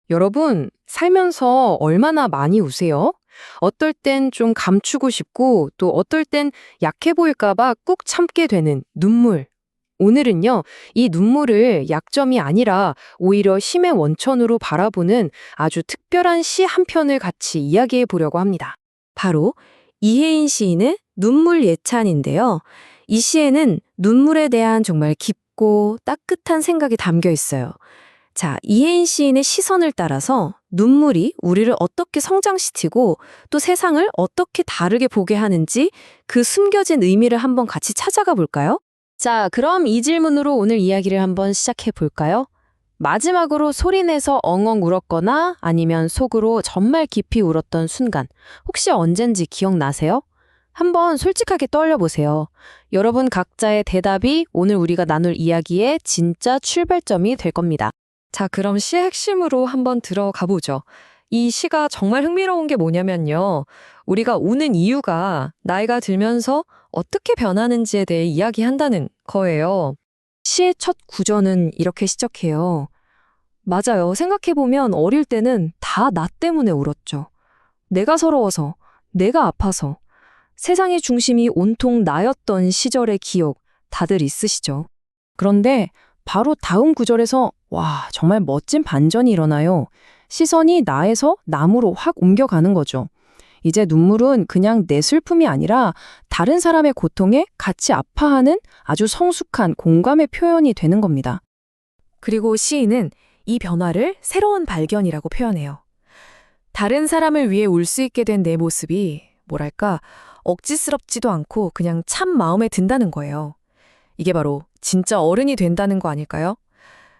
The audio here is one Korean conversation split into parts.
여러분, 살면서 얼마나 많이 우세요? 어떨 땐 좀 감추고 싶고, 또 어떨 땐 약해 보일까봐 꾹 참게 되는 눈물. 오늘은요, 이 눈물을 약점이 아니라 오히려 힘의 원천으로 바라보는 아주 특별한 시 한 편을 같이 이야기해 보려고 합니다. 바로 이혜인 시인의 눈물 예찬인데요. 이 시에는 눈물에 대한 정말 깊고 따뜻한 생각이 담겨 있어요. 자, 이혜인 시인의 시선을 따라서 눈물이 우리를 어떻게 성장시키고 또 세상을 어떻게 다르게 보게 하는지 그 숨겨진 의미를 한번 같이 찾아가 볼까요? 자, 그럼 이 질문으로 오늘 이야기를 한번 시작해 볼까요? 마지막으로 소리내서 엉엉 울었거나 아니면 속으로 정말 깊이 울었던 순간, 혹시 언젠지 기억나세요? 한번 솔직하게 떠올려 보세요. 여러분 각자의 대답이 오늘 우리가 나눌 이야기의 진짜 출발점이 될 겁니다. 자, 그럼 시의 핵심으로 한번 들어가 보죠. 이 시가 정말 흥미로운 게 뭐냐면요. 우리가 우는 이유가 나이가 들면서 어떻게 변하는지에 대해 이야기한다는 거예요. 시의 첫 구절은 이렇게 시작해요. 맞아요. 생각해보면 어릴 때는 다 나 때문에 울었죠. 내가 서러워서, 내가 아파서. 세상의 중심이 온통 나였던 시절의 기억 다들 있으시죠? 그런데 바로 다음 구절에서 와, 정말 멋진 반전이 일어나요. 시선이 나에서 남으로 확 옮겨가는 거죠. 이제 눈물은 그냥 내 슬픔이 아니라 다른 사람의 고통에 같이 아파하는 아주 성숙한 공감의 표현이 되는 겁니다. 그리고 시인은 이 변화를 새로운 발견이라고 표현해요. 다른 사람을 위해 울 수 있게 된 내 모습이 뭐랄까 억지스럽지도 않고 그냥 참 마음에 든다는 거예요. 이게 바로 진짜 어른이 된다는 거 아닐까요?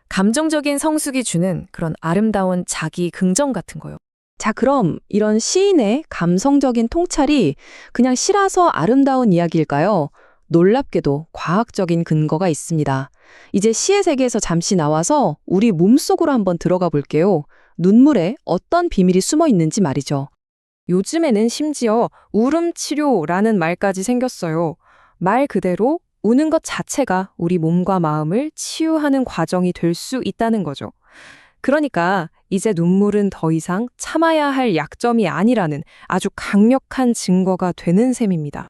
감정적인 성숙이 주는 그런 아름다운 자기 긍정 같은 거요. 자, 그럼 이런 시인의 감성적인 통찰이 그냥 시라서 아름다운 이야기일까요? 놀랍게도 과학적인 근거가 있습니다. 이제 시의 세계에서 잠시 나와서 우리 몸속으로 한번 들어가 볼게요. 눈물에 어떤 비밀이 숨어 있는지 말이죠. 요즘에는 심지어 울음 치료라는 말까지 생겼어요. 말 그대로 우는 것 자체가 우리 몸과 마음을 치유하는 과정이 될 수 있다는 거죠. 그러니까 이제 눈물은 더 이상 참아야 할 약점이 아니라는 아주 강력한 증거가 되는 셈입니다.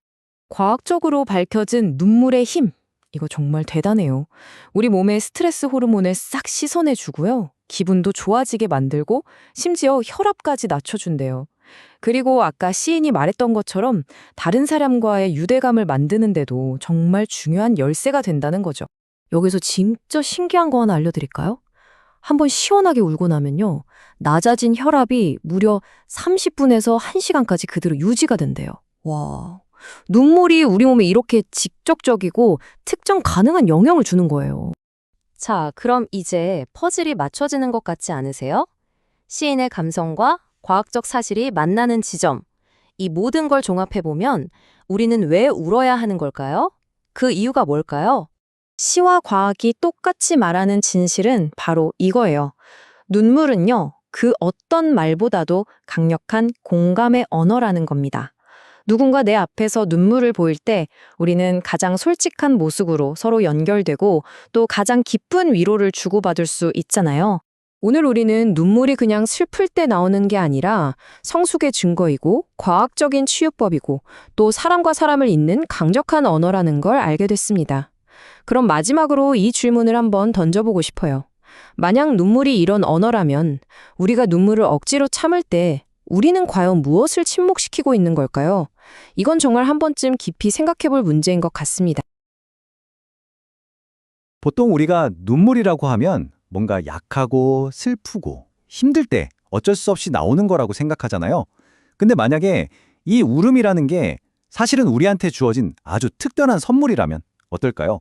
과학적으로 밝혀진 눈물의 힘. 이거 정말 대단해요. 우리 몸의 스트레스 호르몬을 싹 씻어내주고요. 기분도 좋아지게 만들고 심지어 혈압까지 낮춰준대요. 그리고 아까 시인이 말했던 것처럼 다른 사람과의 유대감을 만드는데도 정말 중요한 열쇠가 된다는 거죠. 여기서 진짜 신기한 거 하나 알려드릴까요? 한번 시원하게 울고 나면요. 낮아진 혈압이 무려 30분에서 1시간까지 그대로 유지가 된대요. 와, 눈물이 우리 몸에 이렇게 직접적이고 특정 가능한 영향을 주는 거예요. 자, 그럼 이제 퍼즐이 맞춰지는 것 같지 않으세요? 시인의 감성과 과학적 사실이 만나는 지점. 이 모든 걸 종합해보면 우리는 왜 울어야 하는 걸까요? 그 이유가 뭘까요? 시와 과학이 똑같이 말하는 진실은 바로 이거예요. 눈물은요, 그 어떤 말보다도 강력한 공감의 언어라는 겁니다. 누군가 내 앞에서 눈물을 보일 때 우리는 가장 솔직한 모습으로 서로 연결되고 또 가장 깊은 위로를 주고받을 수 있잖아요. 오늘 우리는 눈물이 그냥 슬플 때 나오는 게 아니라 성숙의 증거이고 과학적인 치유법이고 또 사람과 사람을 잇는 강력한 언어라는 걸 알게 됐습니다. 그럼 마지막으로 이 질문을 한번 던져보고 싶어요. 만약 눈물이 이런 언어라면 우리가 눈물을 억지로 참을 때 우리는 과연 무엇을 침묵시키고 있는 걸까요? 이건 정말 한 번쯤 깊이 생각해 볼 문제인 것 같습니다. 보통 우리가 눈물이라고 하면 뭔가 약하고 슬프고 힘들 때 어쩔 수 없이 나오는 거라고 생각하잖아요. 근데 만약에 이 울음이라는 게 사실은 우리한테 주어진 아주 특별한 선물이라면 어떨까요?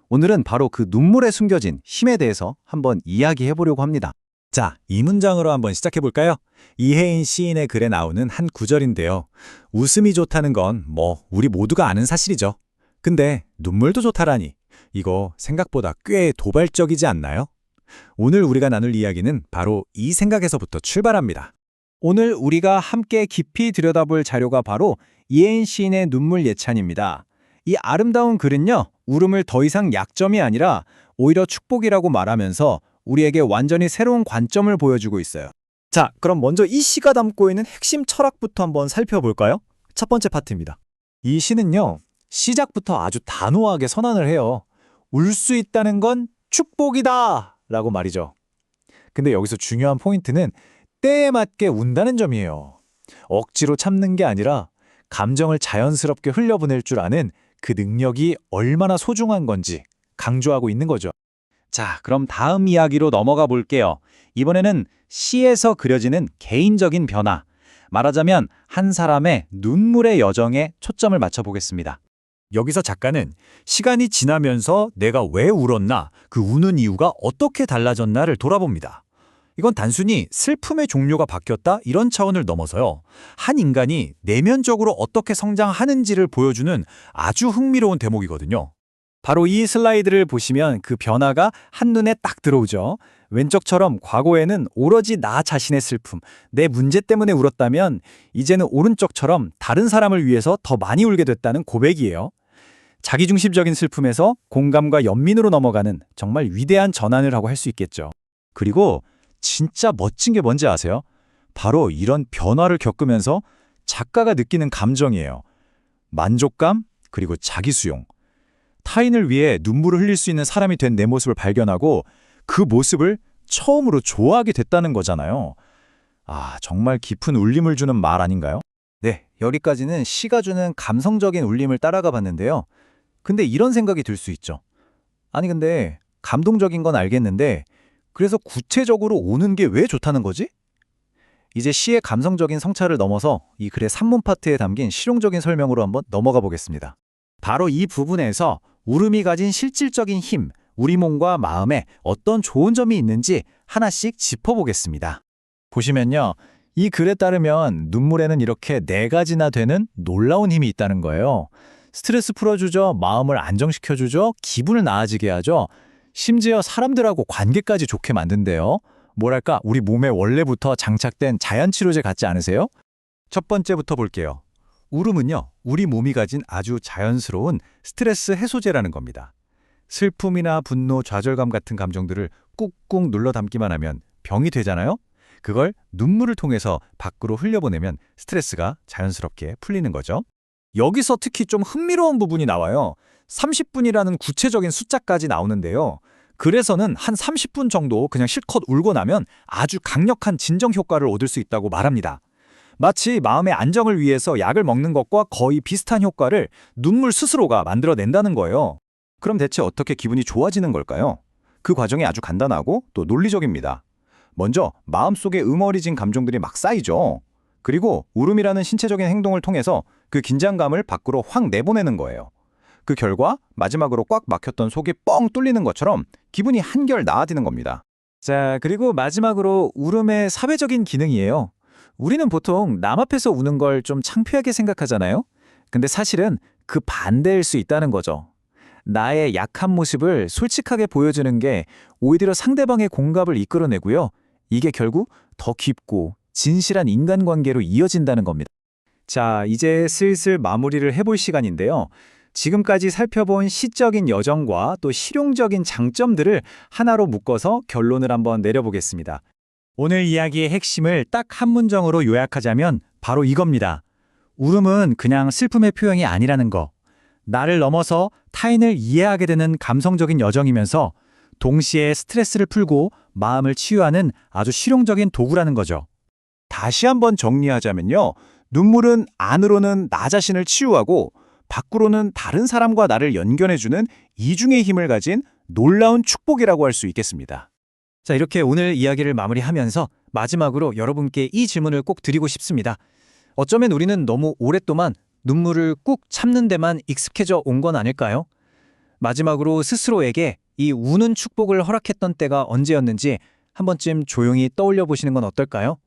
오늘은 바로 그 눈물에 숨겨진 힘에 대해서 한번 이야기해 보려고 합니다. 자, 이 문장으로 한번 시작해 볼까요? 이혜인 시인의 글에 나오는 한 구절인데요. 웃음이 좋다는 건 우리 모두가 아는 사실이죠. 근데 눈물도 좋다라니 이거 생각보다 꽤 도발적이지 않나요? 오늘 우리가 나눌 이야기는 바로 이 생각에서부터 출발합니다. 오늘 우리가 함께 깊이 들여다볼 자료가 바로 이혜인 시인의 눈물 예찬입니다. 이 아름다운 글은요, 울음을 더 이상 약점이 아니라 오히려 축복이라고 말하면서 우리에게 완전히 새로운 관점을 보여주고 있어요. 자, 그럼 먼저 이 시가 담고 있는 핵심 철학부터 한번 살펴볼까요? 첫 번째 파트입니다. 이 시는요, 시작부터 아주 단호하게 선언을 해요. 울 수 있다는 건 축복이다! 라고 말이죠. 근데 여기서 중요한 포인트는 때에 맞게 운다는 점이에요. 억지로 참는 게 아니라 감정을 자연스럽게 흘려보낼 줄 아는 그 능력이 얼마나 소중한 건지 강조하고 있는 거죠. 자, 그럼 다음 이야기로 넘어가 볼게요. 이번에는 시에서 그려지는 개인적인 변화, 말하자면 한 사람의 눈물의 여정에 초점을 맞춰보겠습니다. 여기서 작가는 시간이 지나면서 내가 왜 울었나, 그 우는 이유가 어떻게 달라졌나를 돌아봅니다. 이건 단순히 슬픔의 종류가 바뀌었다 이런 차원을 넘어서요. 한 인간이 내면적으로 어떻게 성장하는지를 보여주는 아주 흥미로운 대목이거든요. 바로 이 슬라이드를 보시면 그 변화가 한눈에 딱 들어오죠. 왼쪽처럼 과거에는 오로지 나 자신의 슬픔, 내 문제 때문에 울었다면 이제는 오른쪽처럼 다른 사람을 위해서 더 많이 울게 됐다는 고백이에요. 자기중심적인 슬픔에서 공감과 연민으로 넘어가는 정말 위대한 전환을 하고 할 수 있겠죠. 그리고 진짜 멋진 게 뭔지 아세요? 바로 이런 변화를 겪으면서 작가가 느끼는 감정이에요. 만족감, 그리고 자기수용. 타인을 위해 눈물을 흘릴 수 있는 사람이 된 내 모습을 발견하고 그 모습을 처음으로 좋아하게 됐다는 거잖아요. 아, 정말 깊은 울림을 주는 말 아닌가요? 네, 여기까지는 시가 주는 감성적인 울림을 따라가 봤는데요. 근데 이런 생각이 들 수 있죠. 아니 근데 감동적인 건 알겠는데 그래서 구체적으로 오는 게 왜 좋다는 거지? 이제 시의 감성적인 성찰을 넘어서 이 글의 산문 파트에 담긴 실용적인 설명으로 한번 넘어가 보겠습니다. 바로 이 부분에서 울음이 가진 실질적인 힘, 우리 몸과 마음에 어떤 좋은 점이 있는지 하나씩 짚어보겠습니다. 보시면요, 이 글에 따르면 눈물에는 이렇게 4가지나 되는 놀라운 힘이 있다는 거예요. 스트레스 풀어주죠, 마음을 안정시켜주죠, 기분을 나아지게 하죠, 심지어 사람들하고 관계까지 좋게 만든대요. 뭐랄까, 우리 몸에 원래부터 장착된 자연치료제 같지 않으세요? 첫 번째부터 볼게요. 울음은요, 우리 몸이 가진 아주 자연스러운 스트레스 해소제라는 겁니다. 슬픔이나 분노, 좌절감 같은 감정들을 꾹꾹 눌러 담기만 하면 병이 되잖아요? 그걸 눈물을 통해서 밖으로 흘려보내면 스트레스가 자연스럽게 풀리는 거죠. 여기서 특히 좀 흥미로운 부분이 나와요. 30분이라는 구체적인 숫자까지 나오는데요. 그래서는 한 30분 정도 그냥 실컷 울고 나면 아주 강력한 진정 효과를 얻을 수 있다고 말합니다. 마치 마음의 안정을 위해서 약을 먹는 것과 거의 비슷한 효과를 눈물 스스로가 만들어낸다는 거예요. 그럼 대체 어떻게 기분이 좋아지는 걸까요? 그 과정이 아주 간단하고 또 논리적입니다. 먼저 마음속에 응어리진 감정들이 막 쌓이죠. 그리고 울음이라는 신체적인 행동을 통해서 그 긴장감을 밖으로 확 내보내는 거예요. 그 결과 마지막으로 꽉 막혔던 속이 뻥 뚫리는 것처럼 기분이 한결 나아지는 겁니다. 자, 그리고 마지막으로 울음의 사회적인 기능이에요. 우리는 보통 남 앞에서 우는 걸 좀 창피하게 생각하잖아요. 근데 사실은 그 반대일 수 있다는 거죠. 나의 약한 모습을 솔직하게 보여주는 게 오히려 상대방의 공감을 이끌어내고요. 이게 결국 더 깊고 진실한 인간관계로 이어진다는 겁니다. 자, 이제 슬슬 마무리를 해볼 시간인데요. 지금까지 살펴본 시적인 여정과 또 실용적인 장점들을 하나로 묶어서 결론을 한번 내려보겠습니다. 오늘 이야기의 핵심을 딱 한 문장으로 요약하자면 바로 이겁니다. 울음은 그냥 슬픔의 표현이 아니라는 거. 나를 넘어서 타인을 이해하게 되는 감성적인 여정이면서 동시에 스트레스를 풀고 마음을 치유하는 아주 실용적인 도구라는 거죠. 다시 한번 정리하자면요. 눈물은 안으로는 나 자신을 치유하고 밖으로는 다른 사람과 나를 연결해주는 이중의 힘을 가진 놀라운 축복이라고 할 수 있겠습니다. 자, 이렇게 오늘 이야기를 마무리하면서 마지막으로 여러분께 이 질문을 꼭 드리고 싶습니다. 어쩌면 우리는 너무 오랫동안 눈물을 꾹 참는 데만 익숙해져 온 건 아닐까요? 마지막으로 스스로에게 이 우는 축복을 허락했던 때가 언제였는지 한 번쯤 조용히 떠올려 보시는 건 어떨까요?